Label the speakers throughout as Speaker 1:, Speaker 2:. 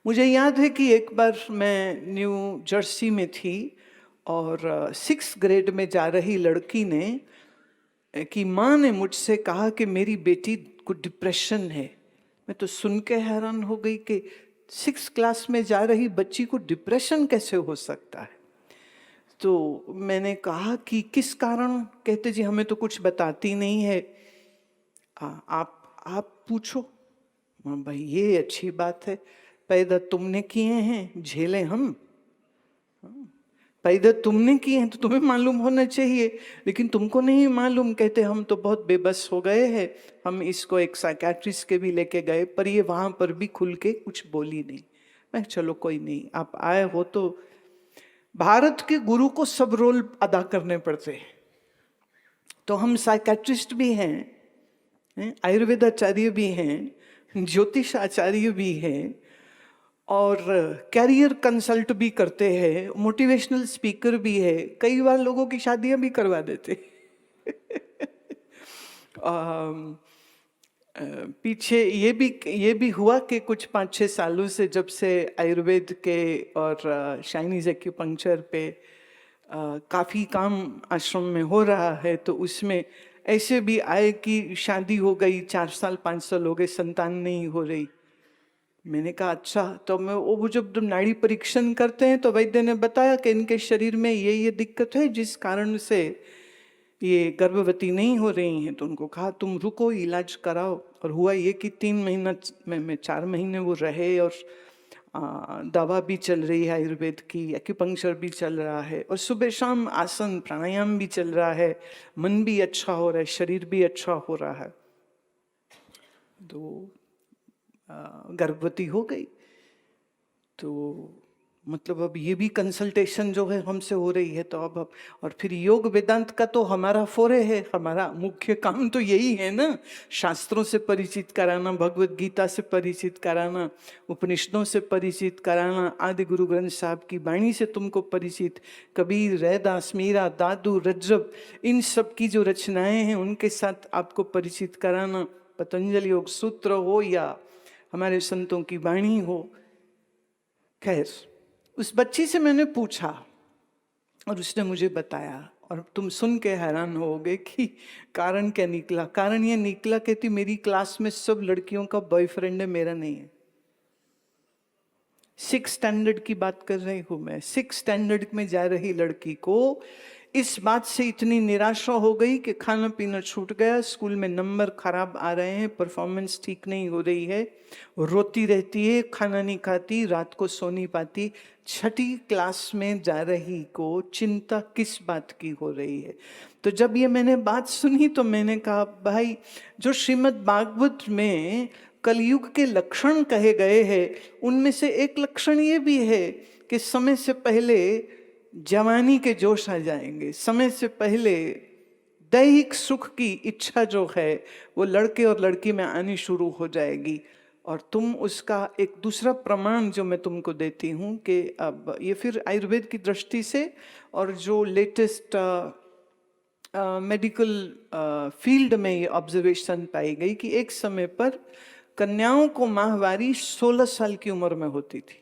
Speaker 1: मुझे याद है कि एक बार मैं न्यू जर्सी में थी और 6th ग्रेड में जा रही लड़की ने की माँ ने मुझसे कहा कि मेरी बेटी को डिप्रेशन है। मैं तो सुन के हैरान हो गई कि 6th क्लास में जा रही बच्ची को डिप्रेशन कैसे हो सकता है। तो मैंने कहा कि किस कारण। कहते जी हमें तो कुछ बताती नहीं है। आप पूछो। हाँ भाई, ये अच्छी बात है। पैदा तुमने किए हैं, झेले हम। पैदा तुमने किए हैं तो तुम्हें मालूम होना चाहिए, लेकिन तुमको नहीं मालूम। कहते हम तो बहुत बेबस हो गए हैं। हम इसको एक साइकेट्रिस्ट के भी लेके गए, पर ये वहां पर भी खुल के कुछ बोली नहीं। मैं चलो कोई नहीं, आप आए हो तो। भारत के गुरु को सब रोल अदा करने पड़ते हैं, तो हम साइकेट्रिस्ट भी हैं, आयुर्वेदाचार्य भी हैं, ज्योतिष आचार्य भी हैं, और कैरियर कंसल्ट भी करते हैं, मोटिवेशनल स्पीकर भी है। कई बार लोगों की शादियां भी करवा देते। अम, पीछे ये भी हुआ कि कुछ 5-6 सालों से, जब से आयुर्वेद के और चाइनीज एक्यूपंक्चर पे काफ़ी काम आश्रम में हो रहा है, तो उसमें ऐसे भी आए कि शादी हो गई, 4 साल 5 साल हो गए, संतान नहीं हो रही। मैंने कहा अच्छा। तो मैं वो जब नाड़ी परीक्षण करते हैं तो वैद्य ने बताया कि इनके शरीर में ये दिक्कत है, जिस कारण से ये गर्भवती नहीं हो रही हैं। तो उनको कहा तुम रुको, इलाज कराओ। और हुआ ये कि 3 महीना में 4 महीने वो रहे, और दवा भी चल रही है आयुर्वेद की, एक्यूपंक्चर भी चल रहा है, और सुबह शाम आसन प्राणायाम भी चल रहा है। मन भी अच्छा हो रहा है, शरीर भी अच्छा हो रहा है। तो गर्भवती हो गई। तो मतलब अब ये भी कंसल्टेशन जो है हमसे हो रही है, तो अब और फिर योग वेदांत का तो हमारा फोरे है। हमारा मुख्य काम तो यही है ना, शास्त्रों से परिचित कराना, भगवत गीता से परिचित कराना, उपनिषदों से परिचित कराना, आदि गुरु ग्रंथ साहब की वाणी से तुमको परिचित, कबीर, रैदास, मीरा, दादू, रज्जब, इन सब की जो रचनाएं हैं उनके साथ आपको परिचित कराना। पतंजलि योग सूत्र हो या हमारे संतों की वाणी हो। खैर, उस बच्ची से मैंने पूछा और उसने मुझे बताया, और तुम सुन के हैरान होगे कि कारण क्या निकला। कारण ये निकला, कहती मेरी क्लास में सब लड़कियों का बॉयफ्रेंड है, मेरा नहीं है। 6th स्टैंडर्ड की बात कर रही हूं मैं। 6th स्टैंडर्ड में जा रही लड़की को इस बात से इतनी निराशा हो गई कि खाना पीना छूट गया, स्कूल में नंबर खराब आ रहे हैं, परफॉर्मेंस ठीक नहीं हो रही है, रोती रहती है, खाना नहीं खाती, रात को सो नहीं पाती। 6ठी क्लास में जा रही को चिंता किस बात की हो रही है। तो जब ये मैंने बात सुनी तो मैंने कहा भाई, जो श्रीमद् भागवत में कलयुग के लक्षण कहे गए हैं, उनमें से एक लक्षण ये भी है कि समय से पहले जवानी के जोश आ जाएंगे, समय से पहले दैहिक सुख की इच्छा जो है वो लड़के और लड़की में आनी शुरू हो जाएगी। और तुम उसका एक दूसरा प्रमाण जो मैं तुमको देती हूँ कि अब ये फिर आयुर्वेद की दृष्टि से और जो लेटेस्ट मेडिकल फील्ड में ये ऑब्जर्वेशन पाई गई कि एक समय पर कन्याओं को माहवारी 16 साल की उम्र में होती थी।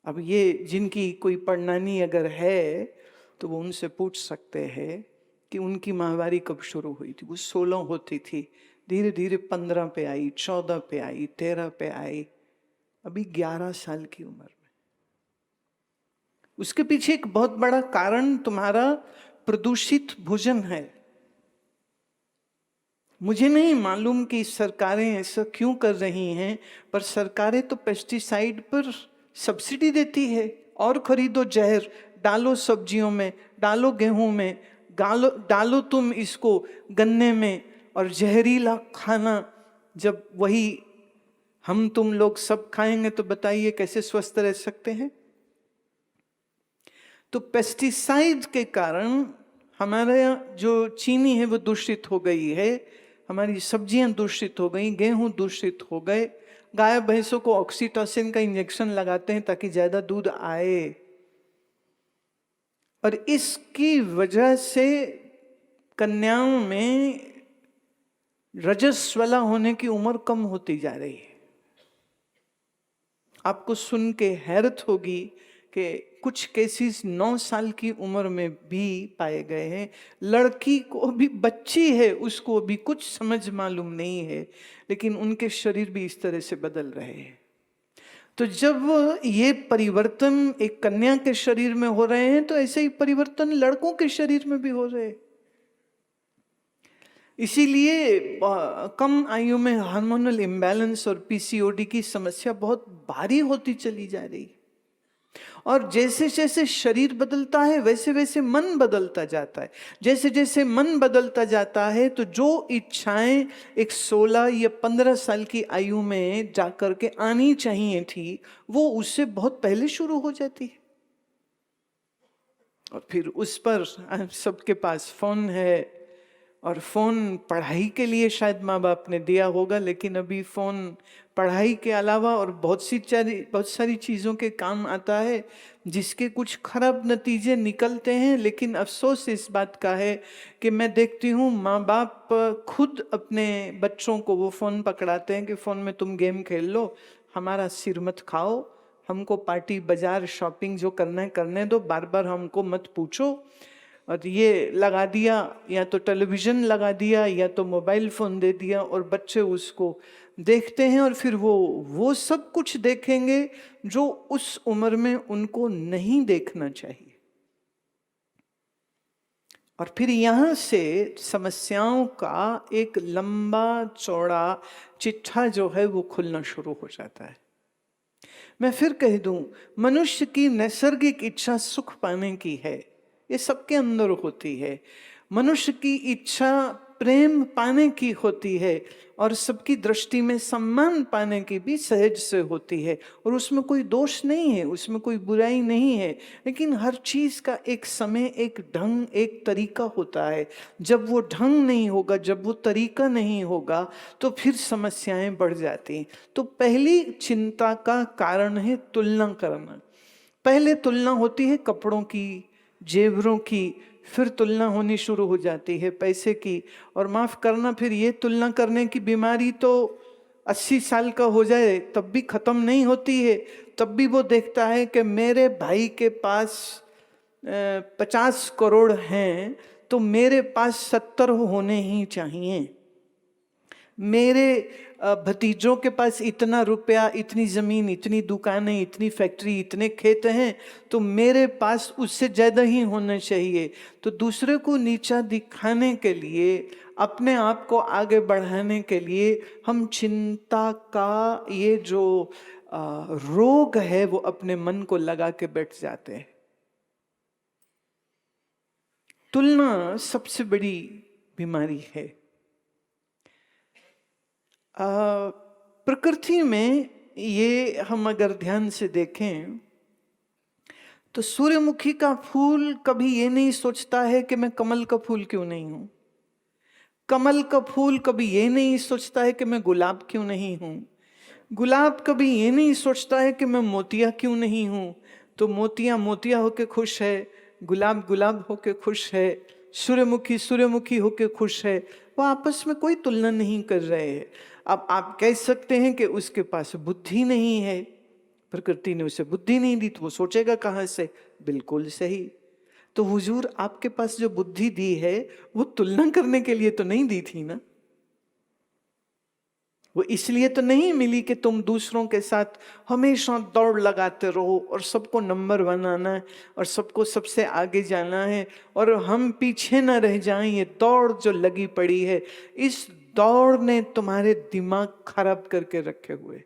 Speaker 1: अब ये जिनकी कोई पड़नानी अगर है तो वो उनसे पूछ सकते हैं कि उनकी माहवारी कब शुरू हुई थी। वो 16 होती थी, धीरे धीरे 15 पे आई, 14 पे आई, 13 पे आई, अभी 11 साल की उम्र में। उसके पीछे एक बहुत बड़ा कारण तुम्हारा प्रदूषित भोजन है। मुझे नहीं मालूम कि सरकारें ऐसा क्यों कर रही हैं, पर सरकारें तो पेस्टिसाइड पर सब्सिडी देती है। और खरीदो जहर, डालो सब्जियों में, डालो गेहूं में, डालो तुम इसको गन्ने में, और जहरीला खाना जब वही हम तुम लोग सब खाएंगे तो बताइए कैसे स्वस्थ रह सकते हैं। तो पेस्टिसाइड के कारण हमारे जो चीनी है वो दूषित हो गई है, हमारी सब्जियां दूषित हो गई, गेहूं दूषित हो गए, गाय भैंसों को ऑक्सीटोसिन का इंजेक्शन लगाते हैं ताकि ज्यादा दूध आए, और इसकी वजह से कन्याओं में रजस्वला होने की उम्र कम होती जा रही है। आपको सुन के हैरत होगी कि कुछ केसेस 9 साल की उम्र में भी पाए गए हैं। लड़की को भी, बच्ची है, उसको भी कुछ समझ मालूम नहीं है, लेकिन उनके शरीर भी इस तरह से बदल रहे हैं। तो जब ये परिवर्तन एक कन्या के शरीर में हो रहे हैं, तो ऐसे ही परिवर्तन लड़कों के शरीर में भी हो रहे हैं। इसीलिए कम आयु में हार्मोनल इम्बैलेंस और पीसीओडी की समस्या बहुत भारी होती चली जा रही। और जैसे जैसे शरीर बदलता है वैसे वैसे मन बदलता जाता है। जैसे जैसे मन बदलता जाता है तो जो इच्छाएं एक 16 या 15 साल की आयु में जाकर के आनी चाहिए थी, वो उससे बहुत पहले शुरू हो जाती है। और फिर उस पर सबके पास फोन है, और फोन पढ़ाई के लिए शायद माँ बाप ने दिया होगा, लेकिन अभी फोन पढ़ाई के अलावा और बहुत सारी चीज़ों के काम आता है, जिसके कुछ खराब नतीजे निकलते हैं। लेकिन अफसोस इस बात का है कि मैं देखती हूँ माँ बाप खुद अपने बच्चों को वो फ़ोन पकड़ाते हैं कि फ़ोन में तुम गेम खेल लो, हमारा सिर मत खाओ, हमको पार्टी बाजार शॉपिंग जो करना है करने दो, बार बार हमको मत पूछो। और ये लगा दिया, या तो टेलीविज़न लगा दिया या तो मोबाइल फ़ोन दे दिया, और बच्चे उसको देखते हैं। और फिर वो सब कुछ देखेंगे जो उस उम्र में उनको नहीं देखना चाहिए। और फिर यहाँ से समस्याओं का एक लंबा चौड़ा चिट्ठा जो है वो खुलना शुरू हो जाता है। मैं फिर कह दूं, मनुष्य की नैसर्गिक इच्छा सुख पाने की है, ये सबके अंदर होती है। मनुष्य की इच्छा प्रेम पाने की होती है, और सबकी दृष्टि में सम्मान पाने की भी सहज से होती है, और उसमें कोई दोष नहीं है, उसमें कोई बुराई नहीं है। लेकिन हर चीज़ का एक समय, एक ढंग, एक तरीका होता है। जब वो ढंग नहीं होगा, जब वो तरीका नहीं होगा, तो फिर समस्याएं बढ़ जाती हैं। तो पहली चिंता का कारण है तुलना करना। पहले तुलना होती है कपड़ों की, जेवरों की, फिर तुलना होनी शुरू हो जाती है पैसे की। और माफ़ करना, फिर ये तुलना करने की बीमारी तो 80 साल का हो जाए तब भी ख़त्म नहीं होती है। तब भी वो देखता है कि मेरे भाई के पास 50 करोड़ हैं, तो मेरे पास 70 होने ही चाहिए। मेरे भतीजों के पास इतना रुपया, इतनी ज़मीन, इतनी दुकानें, इतनी फैक्ट्री, इतने खेत हैं, तो मेरे पास उससे ज़्यादा ही होना चाहिए। तो दूसरे को नीचा दिखाने के लिए, अपने आप को आगे बढ़ाने के लिए, हम चिंता का ये जो रोग है वो अपने मन को लगा के बैठ जाते हैं। तुलना सबसे बड़ी बीमारी है। प्रकृति में ये हम अगर ध्यान से देखें तो सूर्यमुखी का फूल कभी ये नहीं सोचता है कि मैं कमल का फूल क्यों नहीं हूं। कमल का फूल कभी ये नहीं सोचता है कि मैं गुलाब क्यों नहीं हूं। गुलाब कभी ये नहीं सोचता है कि मैं मोतिया क्यों नहीं हूं। तो मोतिया मोतिया होके खुश है, गुलाब गुलाब होके खुश है, सूर्यमुखी सूर्यमुखी होके खुश है। वो आपस में कोई तुलना नहीं कर रहे हैं। अब आप कह सकते हैं कि उसके पास बुद्धि नहीं है, प्रकृति ने उसे बुद्धि नहीं दी तो वो सोचेगा कहाँ से। बिल्कुल सही। तो हुजूर आपके पास जो बुद्धि दी है वो तुलना करने के लिए तो नहीं दी थी ना। वो इसलिए तो नहीं मिली कि तुम दूसरों के साथ हमेशा दौड़ लगाते रहो और सबको नंबर बनाना है और सबको सबसे आगे जाना है और हम पीछे ना रह जाएं। ये दौड़ जो लगी पड़ी है, इस दौड़ ने तुम्हारे दिमाग खराब करके रखे हुए।